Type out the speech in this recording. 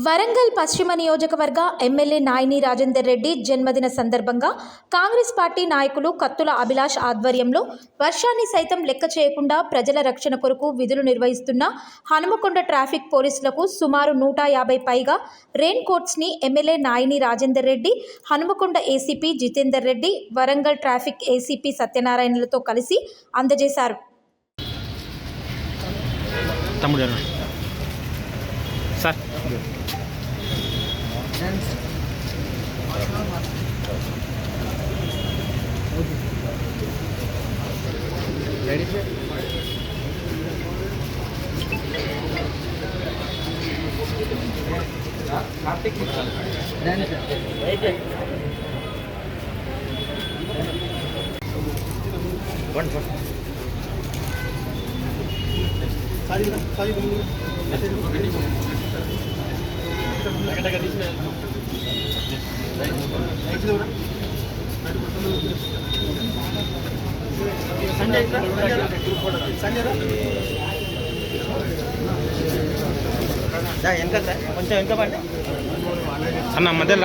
వరంగల్ పశ్చిమ నియోజకవర్గ ఎమ్మెల్యే నాయిని రాజేందర్ రెడ్డి జన్మదిన సందర్భంగా కాంగ్రెస్ పార్టీ నాయకులు కత్తుల అభిలాష్ ఆధ్వర్యంలో వర్షాన్ని సైతం లెక్క చేయకుండా ప్రజల రక్షణ కొరకు విధులు నిర్వహిస్తున్న హనుమకొండ ట్రాఫిక్ పోలీసులకు సుమారు 150 పైగా రెయిన్ కోట్స్ని MLA Naini Rajender Reddy, Hanumakonda ACP Jitender Reddy, Warangal traffic ACP సత్యనారాయణలతో కలిసి అందజేశారు. Sir ready sir. Karthik one sorry sorry కొంచెం వెనక పడి అన్న మధ్యలో